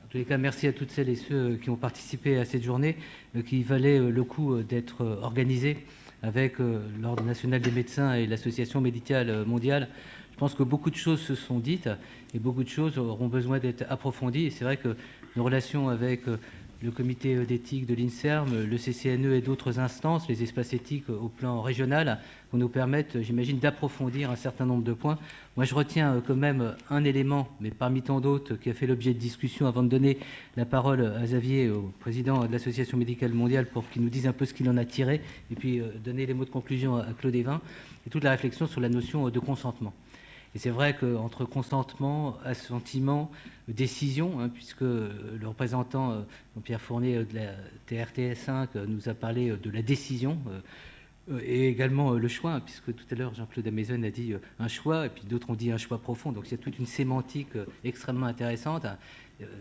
tous les cas, merci à toutes celles et ceux qui ont participé à cette journée, qui valait le coup d'être organisée avec l'Ordre national des médecins et l'Association médicale mondiale. Je pense que beaucoup de choses se sont dites et beaucoup de choses auront besoin d'être approfondies. Et c'est vrai que nos relations avec le comité d'éthique de l'INSERM, le CCNE et d'autres instances, les espaces éthiques au plan régional, vont nous permettre, j'imagine, d'approfondir un certain nombre de points. Moi, je retiens quand même un élément, mais parmi tant d'autres, qui a fait l'objet de discussion avant de donner la parole à Xavier, au président de l'Association médicale mondiale, pour qu'il nous dise un peu ce qu'il en a tiré, et puis donner les mots de conclusion à Claude Évin, et toute la réflexion sur la notion de consentement. Et c'est vrai qu'entre consentement, assentiment, décision, puisque le représentant Pierre Fournier de la TRTS5 nous a parlé de la décision, et également le choix, puisque tout à l'heure Jean-Claude Amezen a dit un choix, et puis d'autres ont dit un choix profond, donc il y a toute une sémantique extrêmement intéressante.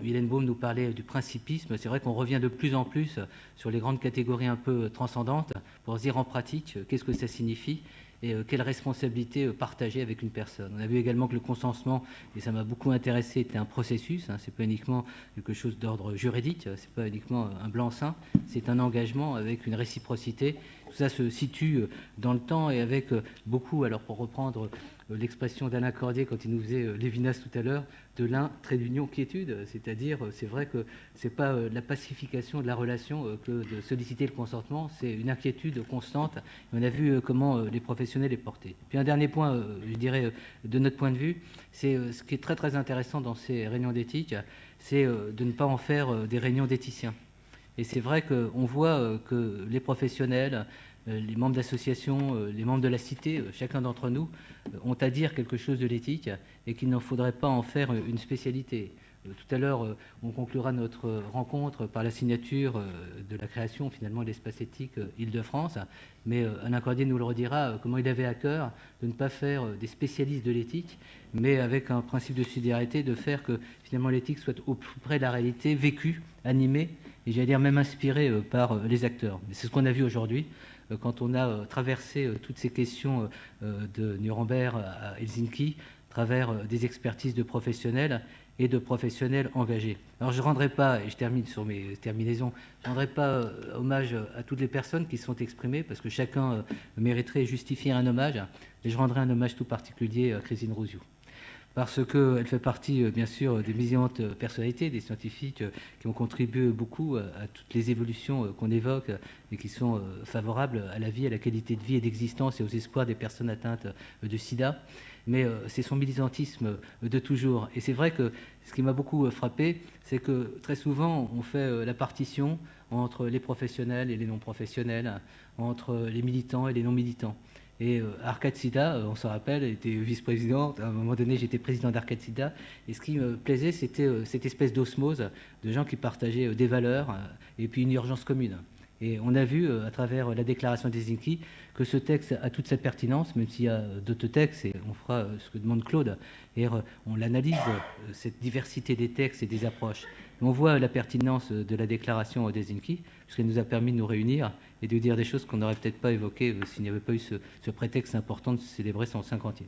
Mylène Baume nous parlait du principisme. C'est vrai qu'on revient de plus en plus sur les grandes catégories un peu transcendantes pour se dire en pratique qu'est-ce que ça signifie et quelle responsabilité partager avec une personne. On a vu également que le consentement, et ça m'a beaucoup intéressé, était un processus, c'est pas uniquement quelque chose d'ordre juridique, c'est pas uniquement un blanc-seing, c'est un engagement avec une réciprocité. Tout ça se situe dans le temps et avec beaucoup, alors pour reprendre l'expression d'Alain Cordier quand il nous faisait Lévinas tout à l'heure, de l'un, trait d'union, quiétude, c'est-à-dire c'est vrai que c'est pas la pacification de la relation que de solliciter le consentement, c'est une inquiétude constante. On a vu comment les professionnels les portaient. Puis un dernier point, je dirais, de notre point de vue, c'est ce qui est très très intéressant dans ces réunions d'éthique, c'est de ne pas en faire des réunions d'éthiciens. Et c'est vrai qu'on voit que les professionnels, les membres d'associations, les membres de la cité, chacun d'entre nous, ont à dire quelque chose de l'éthique et qu'il n'en faudrait pas en faire une spécialité. Tout à l'heure, on conclura notre rencontre par la signature de la création finalement de l'espace éthique Île-de-France, mais Alain Cordier nous le redira, comment il avait à cœur de ne pas faire des spécialistes de l'éthique, mais avec un principe de subsidiarité, de faire que finalement l'éthique soit au plus près de la réalité, vécue, animée, et j'allais dire même inspirée par les acteurs. C'est ce qu'on a vu aujourd'hui quand on a traversé toutes ces questions de Nuremberg à Helsinki, à travers des expertises de professionnels et de professionnels engagés. Alors je ne rendrai pas, et je termine sur mes terminaisons, je ne rendrai pas hommage à toutes les personnes qui se sont exprimées, parce que chacun mériterait et justifierait un hommage, et je rendrai un hommage tout particulier à Christine Rouziou, parce qu'elle fait partie, bien sûr, des brillantes personnalités, des scientifiques qui ont contribué beaucoup à toutes les évolutions qu'on évoque et qui sont favorables à la vie, à la qualité de vie et d'existence et aux espoirs des personnes atteintes de sida. Mais c'est son militantisme de toujours. Et c'est vrai que ce qui m'a beaucoup frappé, c'est que très souvent, on fait la partition entre les professionnels et les non-professionnels, entre les militants et les non-militants. Et Arcade Sida, on se rappelle, était vice-présidente. À un moment donné, j'étais président d'Arcade Sida. Et ce qui me plaisait, c'était cette espèce d'osmose de gens qui partageaient des valeurs et puis une urgence commune. Et on a vu, à travers la déclaration d'Helsinki, que ce texte a toute sa pertinence, même s'il y a d'autres textes, et on fera ce que demande Claude, et on l'analyse, cette diversité des textes et des approches. Et on voit la pertinence de la déclaration d'Helsinki, puisqu'elle nous a permis de nous réunir et de dire des choses qu'on n'aurait peut-être pas évoquées s'il n'y avait pas eu ce prétexte important de célébrer son 50e.